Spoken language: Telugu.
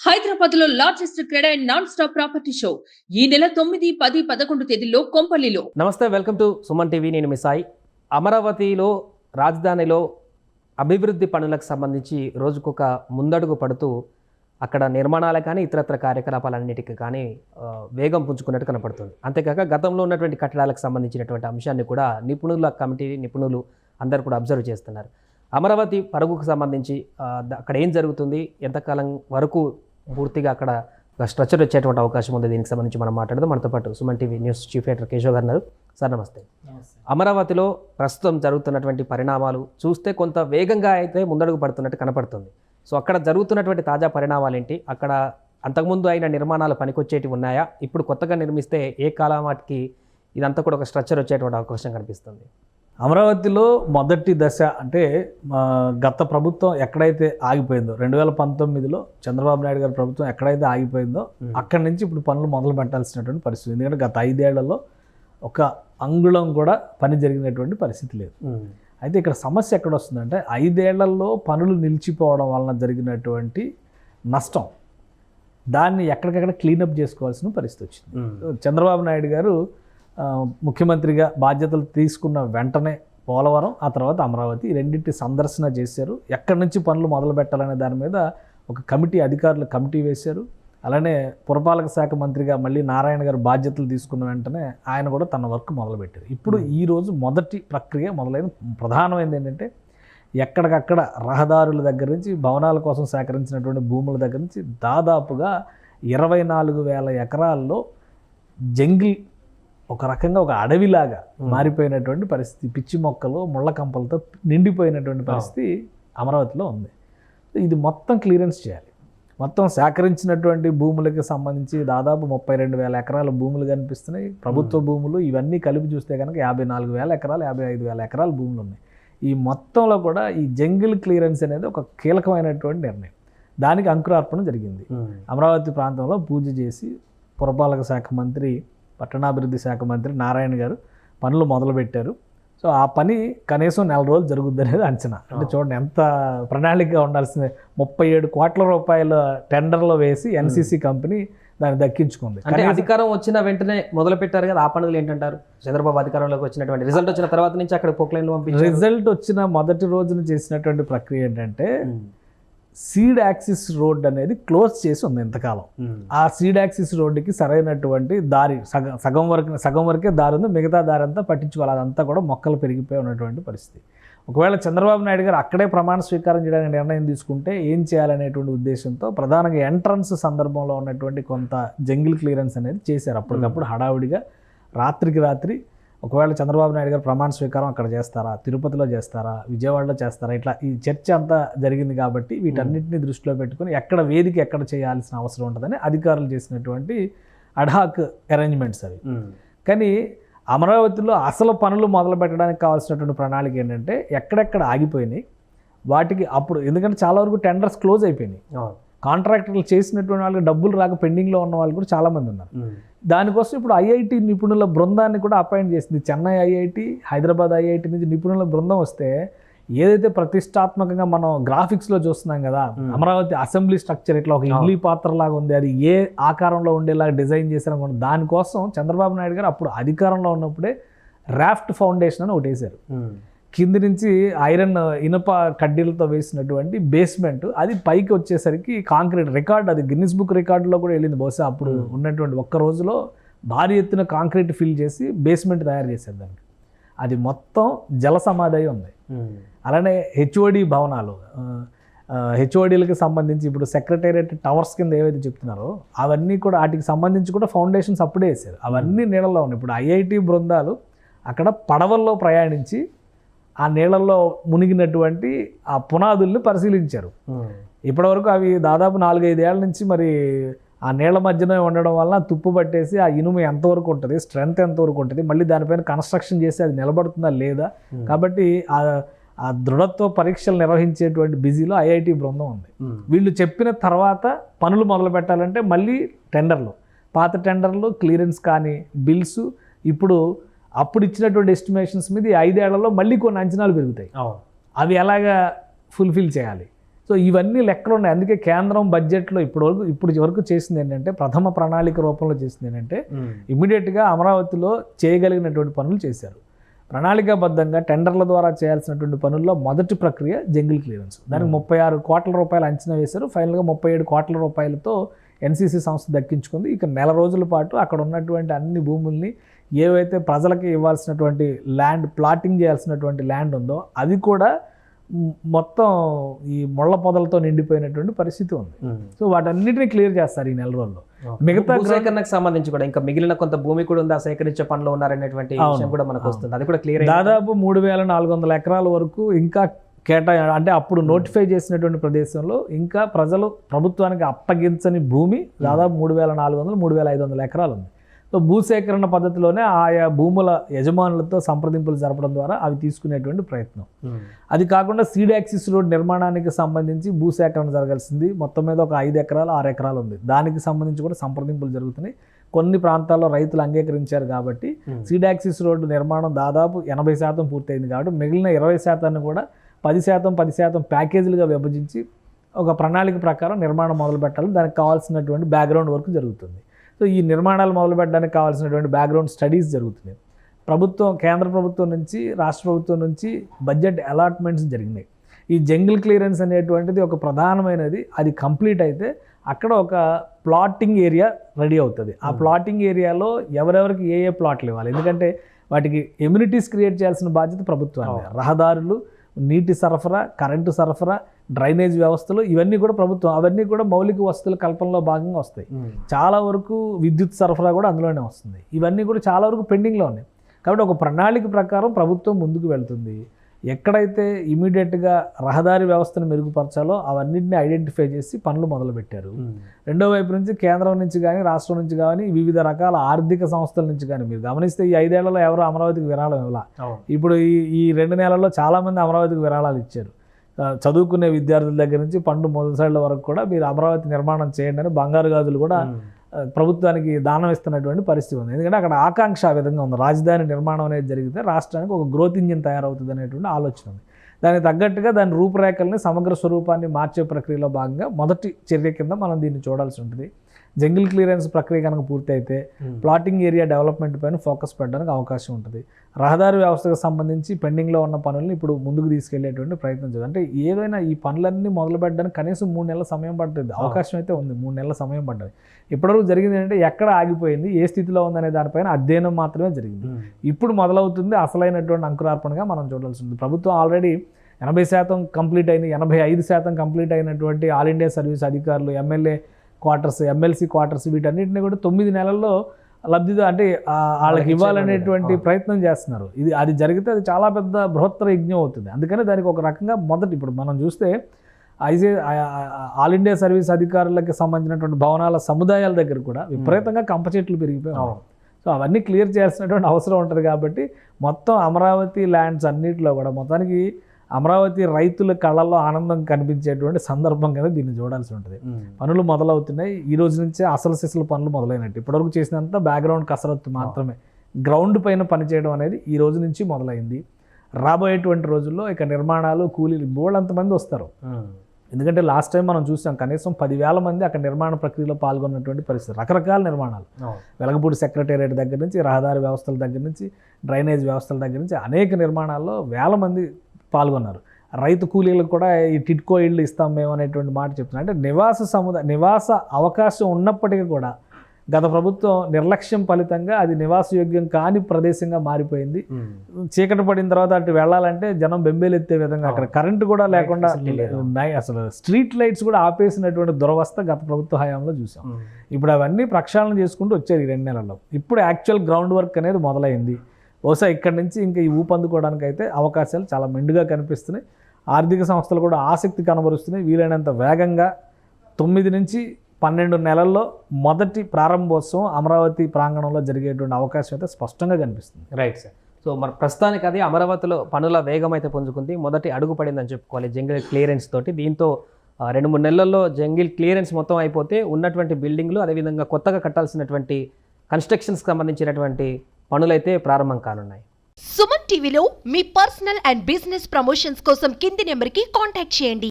హైదరాబాద్ లో largest క్రెడా and non stop property show ఈ నెల 9, 10, 11 తేదీల్లో కొంపల్లిలో. నమస్తే, వెల్కమ్ టు సుమన్ టీవీ. నేను మీ సాయి. అమరావతిలో రాజధానిలో అభివృద్ధి పనులకు సంబంధించి రోజుకొక ముందడుగు పడుతూ అక్కడ నిర్మాణాలు కానీ ఇతరత్ర కార్యకలాపాలన్నిటికీ కానీ వేగం పుంజుకున్నట్టు కనపడుతుంది. అంతేకాక గతంలో ఉన్నటువంటి కట్టడాలకు సంబంధించినటువంటి అంశాన్ని కూడా నిపుణులు అందరూ కూడా అబ్జర్వ్ చేస్తున్నారు. అమరావతి పరుగుకు సంబంధించి అక్కడ ఏం జరుగుతుంది, ఎంతకాలం వరకు పూర్తిగా అక్కడ స్ట్రక్చర్ వచ్చేటువంటి అవకాశం ఉంది, దీనికి సంబంధించి మనం మాట్లాడదాం. మనతో పాటు Suman TV news chief editor Keshav గారు ఉన్నారు. సార్ నమస్తే. అమరావతిలో ప్రస్తుతం జరుగుతున్నటువంటి పరిణామాలు చూస్తే కొంత వేగంగా అయితే ముందడుగు పడుతున్నట్టు కనపడుతుంది. సో అక్కడ జరుగుతున్నటువంటి తాజా పరిణామాలు ఏంటి, అక్కడ అంతకుముందు అయిన నిర్మాణాలు పనికొచ్చేటివి ఉన్నాయా, ఇప్పుడు కొత్తగా నిర్మిస్తే ఏ కాలం వాటికి ఇదంతా కూడా ఒక స్ట్రక్చర్ వచ్చేటువంటి అవకాశం కనిపిస్తుంది? అమరావతిలో మొదటి దశ అంటే గత ప్రభుత్వం ఎక్కడైతే ఆగిపోయిందో 2019లో చంద్రబాబు నాయుడు గారి ప్రభుత్వం ఎక్కడైతే ఆగిపోయిందో అక్కడి నుంచి ఇప్పుడు పనులు మొదలు పెట్టాల్సినటువంటి పరిస్థితి. ఎందుకంటే గత 5 ఏళ్లలో ఒక అంగుళం కూడా పని జరిగినటువంటి పరిస్థితి లేదు. అయితే ఇక్కడ సమస్య ఎక్కడ వస్తుందంటే 5 ఏళ్లలో పనులు నిలిచిపోవడం వలన జరిగినటువంటి నష్టం, దాన్ని ఎక్కడికక్కడ క్లీనప్ చేసుకోవాల్సిన పరిస్థితి వచ్చింది. చంద్రబాబు నాయుడు గారు ముఖ్యమంత్రిగా బాధ్యతలు తీసుకున్న వెంటనే పోలవరం, ఆ తర్వాత అమరావతి రెండింటి సందర్శన చేశారు. ఎక్కడి నుంచి పనులు మొదలు పెట్టాలనే దాని మీద ఒక అధికారుల కమిటీ వేశారు. అలానే పురపాలక శాఖ మంత్రిగా మళ్ళీ నారాయణ గారు బాధ్యతలు తీసుకున్న వెంటనే ఆయన కూడా తన వర్క్ మొదలుపెట్టారు. ఇప్పుడు ఈరోజు మొదటి ప్రక్రియ మొదలైన ప్రధానమైనది ఏంటంటే ఎక్కడికక్కడ రహదారుల దగ్గర నుంచి భవనాల కోసం సేకరించినటువంటి భూముల దగ్గర నుంచి దాదాపుగా 24,000 ఎకరాల్లో జంగిల్, ఒక రకంగా ఒక అడవిలాగా మారిపోయినటువంటి పరిస్థితి, పిచ్చి మొక్కలు ముళ్ళ కంపలతో నిండిపోయినటువంటి పరిస్థితి అమరావతిలో ఉంది. ఇది మొత్తం క్లియరెన్స్ చేయాలి. మొత్తం సేకరించినటువంటి భూములకి సంబంధించి దాదాపు 32,000 ఎకరాల భూములు కనిపిస్తున్నాయి. ప్రభుత్వ భూములు ఇవన్నీ కలిపి చూస్తే కనుక 54,000 ఎకరాలు 55,000 ఎకరాల భూములు ఉన్నాయి. ఈ మొత్తంలో కూడా ఈ జంగిల్ క్లియరెన్స్ అనేది ఒక కీలకమైనటువంటి నిర్ణయం. దానికి అంకురార్పణ జరిగింది. అమరావతి ప్రాంతంలో పూజ చేసి పురపాలక శాఖ మంత్రి, పట్టణాభివృద్ధి శాఖ మంత్రి నారాయణ గారు పనులు మొదలుపెట్టారు. సో ఆ పని కనీసం 4 రోజులు జరుగుద్ది అనేది అంచనా. అంటే చూడండి ఎంత ప్రణాళికగా ఉండాల్సిందే. 37 కోట్ల రూపాయల టెండర్లో వేసి ఎన్సీసీ కంపెనీ దాన్ని దక్కించుకుంది. అంటే అధికారం వచ్చిన వెంటనే మొదలు పెట్టారు కదా, ఆ పనులు ఏంటంటారు? చంద్రబాబు అధికారంలోకి వచ్చినటువంటి రిజల్ట్ వచ్చిన తర్వాత నుంచి అక్కడ పోక్లైన్లు పంపించారు. రిజల్ట్ వచ్చిన మొదటి రోజున చేసినటువంటి ప్రక్రియ ఏంటంటే సీడ్ యాక్సిస్ రోడ్ అనేది క్లోజ్ చేసి ఉంది ఇంతకాలం. ఆ సీడ్ యాక్సిస్ రోడ్డుకి సరైనటువంటి దారి సగం వరకే దారి ఉంది, మిగతా దారి అంతా పట్టించుకోవాలి. అదంతా కూడా మొక్కలు పెరిగిపోయి ఉన్నటువంటి పరిస్థితి. ఒకవేళ చంద్రబాబు నాయుడు గారు అక్కడే ప్రమాణ స్వీకారం చేయడానికి నిర్ణయం తీసుకుంటే ఏం చేయాలనేటువంటి ఉద్దేశంతో ప్రధానంగా ఎంట్రన్స్ సందర్భంలో ఉన్నటువంటి కొంత జంగిల్ క్లియరెన్స్ అనేది చేశారు. అప్పటికప్పుడు హడావుడిగా రాత్రికి రాత్రి. ఒకవేళ చంద్రబాబు నాయుడు గారు ప్రమాణ స్వీకారం అక్కడ చేస్తారా, తిరుపతిలో చేస్తారా, విజయవాడలో చేస్తారా, ఇట్లా ఈ చర్చ అంతా జరిగింది. కాబట్టి వీటన్నిటిని దృష్టిలో పెట్టుకుని ఎక్కడ చేయాల్సిన అవసరం ఉంటుందని అధికారులు చేసినటువంటి అడ్హాక్ అరేంజ్మెంట్స్ అవి. కానీ అమరావతిలో అసలు పనులు మొదలు పెట్టడానికి కావాల్సినటువంటి ప్రణాళిక ఏంటంటే ఎక్కడెక్కడ ఆగిపోయినాయి వాటికి అప్పుడు, ఎందుకంటే చాలా వరకు టెండర్స్ క్లోజ్ అయిపోయినాయి. కాంట్రాక్టర్లు చేసినటువంటి వాళ్ళకి డబ్బులు రాక పెండింగ్లో ఉన్న వాళ్ళు కూడా చాలామంది ఉన్నారు. దానికోసం ఇప్పుడు ఐఐటి నిపుణుల బృందాన్ని కూడా అపాయింట్ చేసింది. చెన్నై ఐఐటి, హైదరాబాద్ ఐఐటి నుంచి నిపుణుల బృందం వస్తే ఏదైతే ప్రతిష్టాత్మకంగా మనం గ్రాఫిక్స్లో చూస్తున్నాం కదా, అమరావతి అసెంబ్లీ స్ట్రక్చర్ ఇట్లా ఒక ఇడ్లీ పాత్రలాగా ఉంది, అది ఏ ఆకారంలో ఉండేలాగా డిజైన్ చేశారనుకోండి. దానికోసం చంద్రబాబు నాయుడు గారు అప్పుడు అధికారంలో ఉన్నప్పుడే రాఫ్ట్ ఫౌండేషన్ అని ఒకటి వేశారు. కింది నుంచి ఐరన్ ఇనుప కడ్డీలతో వేసినటువంటి బేస్మెంట్, అది పైకి వచ్చేసరికి కాంక్రీట్ రికార్డ్, అది గిన్నిస్ బుక్ రికార్డులో కూడా వెళ్ళింది. బహుశా అప్పుడు ఉన్నటువంటి ఒక్క రోజులో భారీ ఎత్తున కాంక్రీట్ ఫిల్ చేసి బేస్మెంట్ తయారు చేశారు దానికి. అది మొత్తం జల సమాధి ఉంది. అలానే హెచ్ఓడి భవనాలు, హెచ్ఓడీలకి సంబంధించి ఇప్పుడు సెక్రటేరియట్ టవర్స్ కింద ఏవైతే చెప్తున్నారో అవన్నీ కూడా వాటికి సంబంధించి కూడా ఫౌండేషన్స్ అప్పుడే వేశారు. అవన్నీ నీళ్ళల్లో ఉన్నాయి. ఇప్పుడు ఐఐటి బృందాలు అక్కడ పడవల్లో ప్రయాణించి ఆ నీళ్ళల్లో మునిగినటువంటి ఆ పునాదుల్ని పరిశీలించారు. ఇప్పటివరకు అవి దాదాపు 4-5 ఏళ్ల నుంచి మరి ఆ నీళ్ల మధ్యనే ఉండడం వల్ల తుప్పు పట్టేసి ఆ ఇనుము ఎంతవరకు ఉంటుంది, స్ట్రెంత్ ఎంతవరకు ఉంటుంది, మళ్ళీ దానిపైన కన్స్ట్రక్షన్ చేసి అది నిలబడుతుందా లేదా. కాబట్టి ఆ దృఢత్వ పరీక్షలు నిర్వహించేటువంటి బిజీలో ఐఐటి బృందం ఉంది. వీళ్ళు చెప్పిన తర్వాత పనులు మొదలు పెట్టాలంటే మళ్ళీ టెండర్లు, పాత టెండర్లు, క్లియరెన్స్ కానీ బిల్స్, ఇప్పుడు అప్పుడు ఇచ్చినటువంటి ఎస్టిమేషన్స్ మీద 5 ఏళ్లలో మళ్ళీ కొన్ని అంచనాలు పెరుగుతాయి. అవి ఎలాగా ఫుల్ఫిల్ చేయాలి. సో సో ఇవన్నీ లెక్కలు ఉన్నాయి. అందుకే కేంద్రం బడ్జెట్లో ఇప్పుడు వరకు చేసింది ఏంటంటే, ప్రథమ ప్రణాళిక రూపంలో చేసింది ఏంటంటే, ఇమ్మీడియట్గా అమరావతిలో చేయగలిగినటువంటి పనులు చేశారు. ప్రణాళికాబద్ధంగా టెండర్ల ద్వారా చేయాల్సినటువంటి పనుల్లో మొదటి ప్రక్రియ జంగిల్ క్లియరెన్స్. దానికి 36 కోట్ల రూపాయలు అంచనా వేశారు. ఫైనల్గా 37 కోట్ల రూపాయలతో ఎన్సీసీ సంస్థ దక్కించుకుంది. ఇక నెల రోజుల పాటు అక్కడ ఉన్నటువంటి అన్ని భూముల్ని, ఏవైతే ప్రజలకి ఇవ్వాల్సినటువంటి ల్యాండ్, ప్లాటింగ్ చేయాల్సినటువంటి ల్యాండ్ ఉందో అది కూడా మొత్తం ఈ ముళ్ళ పొదలతో నిండిపోయినటువంటి పరిస్థితి ఉంది. సో వాటన్నిటిని క్లియర్ చేస్తారు ఈ నెల రోజుల్లో. మిగతా సేకరణకు సంబంధించి కూడా ఇంకా మిగిలిన కొంత భూమి కూడా ఉంది, ఆ సేకరించే పనిలో ఉన్నారనేటువంటి విషయం కూడా మనకు వస్తుంది. అది కూడా క్లియర్. దాదాపు 3400 ఎకరాల వరకు ఇంకా అంటే అప్పుడు నోటిఫై చేసినటువంటి ప్రదేశంలో ఇంకా ప్రజలు ప్రభుత్వానికి అప్పగించని భూమి దాదాపు 3400, 3500 ఎకరాలు ఉంది. సో భూసేకరణ పద్ధతిలోనే ఆయా భూముల యజమానులతో సంప్రదింపులు జరపడం ద్వారా అవి తీసుకునేటువంటి ప్రయత్నం. అది కాకుండా సీడ్ యాక్సిస్ రోడ్ నిర్మాణానికి సంబంధించి భూసేకరణ జరగాల్సింది మొత్తం మీద ఒక 5 ఎకరాలు 6 ఎకరాలు ఉంది. దానికి సంబంధించి కూడా సంప్రదింపులు జరుగుతున్నాయి. కొన్ని ప్రాంతాల్లో రైతులు అంగీకరించారు కాబట్టి సీడ్ యాక్సిస్ రోడ్డు నిర్మాణం దాదాపు 80% పూర్తయింది. కాబట్టి మిగిలిన 20% కూడా 10% ప్యాకేజీలుగా విభజించి ఒక ప్రణాళిక ప్రకారం నిర్మాణం మొదలు పెట్టాలి. దానికి కావాల్సినటువంటి బ్యాక్గ్రౌండ్ వర్క్ జరుగుతుంది. సో ఈ నిర్మాణాలు మొదలు పెట్టడానికి కావాల్సినటువంటి బ్యాక్గ్రౌండ్ స్టడీస్ జరుగుతున్నాయి. కేంద్ర ప్రభుత్వం నుంచి, రాష్ట్ర ప్రభుత్వం నుంచి బడ్జెట్ అలాట్మెంట్స్ జరిగినాయి. ఈ జంగిల్ క్లియరెన్స్ అనేటువంటిది ఒక ప్రధానమైనది. అది కంప్లీట్ అయితే అక్కడ ఒక ప్లాటింగ్ ఏరియా రెడీ అవుతుంది. ఆ ప్లాటింగ్ ఏరియాలో ఎవరెవరికి ఏ ప్లాట్లు ఇవ్వాలి, ఎందుకంటే వాటికి ఎమ్యూనిటీస్ క్రియేట్ చేయాల్సిన బాధ్యత ప్రభుత్వానికి. రహదారులు, నీటి సరఫరా, కరెంటు సరఫరా, డ్రైనేజ్ వ్యవస్థలు, ఇవన్నీ కూడా ప్రభుత్వం, అవన్నీ కూడా మౌలిక వసతుల కల్పనలో భాగంగా వస్తాయి. చాలా వరకు విద్యుత్ సరఫరా కూడా అందులోనే వస్తుంది. ఇవన్నీ కూడా చాలా వరకు పెండింగ్లో ఉన్నాయి. కాబట్టి ఒక ప్రణాళిక ప్రకారం ప్రభుత్వం ముందుకు వెళ్తుంది. ఎక్కడైతే ఇమీడియట్గా రహదారి వ్యవస్థను మెరుగుపరచాలో అవన్నింటినీ ఐడెంటిఫై చేసి పనులు మొదలుపెట్టారు. రెండో వైపు నుంచి కేంద్రం నుంచి కానీ, రాష్ట్రం నుంచి కానీ, వివిధ రకాల ఆర్థిక సంస్థల నుంచి కానీ, మీరు గమనిస్తే ఈ 5 ఏళ్లలో ఎవరు అమరావతికి విరాళం ఇవ్వాల. ఇప్పుడు ఈ 2 నెలల్లో చాలామంది అమరావతికి విరాళాలు ఇచ్చారు. చదువుకునే విద్యార్థుల దగ్గర నుంచి పండు మొదలసైడ్ల వరకు కూడా మీరు అమరావతి నిర్మాణం చేయండి అని బంగారు గాజులు కూడా ప్రభుత్వానికి దానం ఇస్తున్నటువంటి పరిస్థితి ఉంది. ఎందుకంటే అక్కడ ఆకాంక్ష ఆ విధంగా ఉంది. రాజధాని నిర్మాణం అనేది జరిగితే రాష్ట్రానికి ఒక గ్రోత్ ఇంజిన్ తయారవుతుంది అనేటువంటి ఆలోచన ఉంది. దానికి తగ్గట్టుగా దాని రూపురేఖల్ని, సమగ్ర స్వరూపాన్ని మార్చే ప్రక్రియలో భాగంగా మొదటి చర్య కింద మనం దీన్ని చూడాల్సి ఉంటుంది. జంగిల్ క్లియరెన్స్ ప్రక్రియ కనుక పూర్తయితే ప్లాటింగ్ ఏరియా డెవలప్మెంట్ పైన ఫోకస్ పెట్టడానికి అవకాశం ఉంటుంది. రహదారి వ్యవస్థకు సంబంధించి పెండింగ్లో ఉన్న పనులను ఇప్పుడు ముందుకు తీసుకెళ్లేటువంటి ప్రయత్నం చేయాలి. అంటే ఏదైనా ఈ పనులన్నీ మొదలు పెట్టడానికి కనీసం 3 నెలల సమయం పడుతుంది. అవకాశం అయితే ఉంది, 3 నెలల సమయం పడ్డది. ఇప్పటివరకు జరిగింది ఏంటంటే ఎక్కడ ఆగిపోయింది, ఏ స్థితిలో ఉందనే దానిపైన అధ్యయనం మాత్రమే జరిగింది. ఇప్పుడు మొదలవుతుంది అసలైనటువంటి అంకురార్పణగా మనం చూడాల్సి ఉంది. ప్రభుత్వం ఆల్రెడీ 80% కంప్లీట్ అయింది, 85% కంప్లీట్ అయినటువంటి ఆల్ ఇండియా సర్వీస్ అధికారులు, ఎమ్మెల్యే క్వార్టర్స్, ఎమ్మెల్సీ క్వార్టర్స్, వీటన్నిటిని కూడా 9 నెలల్లో లబ్ధిగా అంటే వాళ్ళకి ఇవ్వాలనేటువంటి ప్రయత్నం చేస్తున్నారు. అది జరిగితే అది చాలా పెద్ద బృహత్తర యజ్ఞం అవుతుంది. అందుకని దానికి ఒక రకంగా ఇప్పుడు మనం చూస్తే ఆల్ ఇండియా సర్వీస్ అధికారులకు సంబంధించినటువంటి భవనాల సముదాయాల దగ్గర కూడా విపరీతంగా కంప చెట్లు పెరిగిపోయాయి. సో అవన్నీ క్లియర్ చేయాల్సినటువంటి అవసరం ఉంటుంది. కాబట్టి మొత్తం అమరావతి ల్యాండ్స్ అన్నింటిలో కూడా మొత్తానికి అమరావతి రైతుల కళ్ళల్లో ఆనందం కనిపించేటువంటి సందర్భం కింద దీన్ని చూడాల్సి ఉంటుంది. పనులు మొదలవుతున్నాయి. ఈ రోజు నుంచే అసలు సిసలు పనులు మొదలైనట్టు. ఇప్పటివరకు చేసినంత బ్యాక్గ్రౌండ్ కసరత్తు మాత్రమే. గ్రౌండ్ పైన పనిచేయడం అనేది ఈ రోజు నుంచి మొదలైంది. రాబోయేటువంటి రోజుల్లో ఇక నిర్మాణాలు, కూలీలు బోళ్ళంతమంది వస్తారు. ఎందుకంటే లాస్ట్ టైం మనం చూసాం కనీసం 10,000 మంది అక్కడ నిర్మాణ ప్రక్రియలో పాల్గొన్నటువంటి పరిస్థితి. రకరకాల నిర్మాణాలు, వెలగపూడి సెక్రటేరియట్ దగ్గర నుంచి, రహదారి వ్యవస్థల దగ్గర నుంచి, డ్రైనేజ్ వ్యవస్థల దగ్గర నుంచి అనేక నిర్మాణాల్లో 1000 మంది పాల్గొన్నారు. రైతు కూలీలకు కూడా ఈ టిట్కో ఇళ్ళు ఇస్తాం మేము అనేటువంటి మాట చెప్తున్నారు. అంటే నివాస అవకాశం ఉన్నప్పటికీ కూడా గత ప్రభుత్వం నిర్లక్ష్యం ఫలితంగా అది నివాసయోగ్యం కాని ప్రదేశంగా మారిపోయింది. చీకటి పడిన తర్వాత అటు వెళ్ళాలంటే జనం బెంబేలెత్తే విధంగా అక్కడ కరెంటు కూడా లేకుండా అసలు స్ట్రీట్ లైట్స్ కూడా ఆపేసినటువంటి దురవస్థ గత ప్రభుత్వ హయాంలో చూసాం. ఇప్పుడు అవన్నీ ప్రక్షాళన చేసుకుంటూ వచ్చారు ఈ 2 నెలల్లో. ఇప్పుడు యాక్చువల్ గ్రౌండ్ వర్క్ అనేది మొదలైంది. బహుశా ఇక్కడి నుంచి ఇంకా ఈ ఊపందుకోవడానికి అయితే అవకాశాలు చాలా మెండుగా కనిపిస్తున్నాయి. ఆర్థిక సంస్థలు కూడా ఆసక్తి కనబరుస్తున్నాయి. వీలైనంత వేగంగా 9 నుంచి 12 నెలల్లో మొదటి ప్రారంభోత్సవం అమరావతి ప్రాంగణంలో జరిగేటువంటి అవకాశం అయితే స్పష్టంగా కనిపిస్తుంది. Right sir. సో మరి ప్రస్తుతానికి అది అమరావతిలో పనుల వేగం అయితే పుంజుకుంది. మొదటి అడుగు పడిందని చెప్పుకోవాలి జంగిల్ క్లియరెన్స్ తోటి. దీంతో 2-3 నెలల్లో జంగిల్ క్లియరెన్స్ మొత్తం అయిపోతే ఉన్నటువంటి బిల్డింగ్లు, అదేవిధంగా కొత్తగా కట్టాల్సినటువంటి కన్స్ట్రక్షన్స్కి సంబంధించినటువంటి పనులైతే ప్రారంభం కానున్నాయి. సుమన్ టీవీలో మీ పర్సనల్ అండ్ బిజినెస్ ప్రమోషన్స్ కోసం కింది నెంబర్కి కాంటాక్ట్ చేయండి.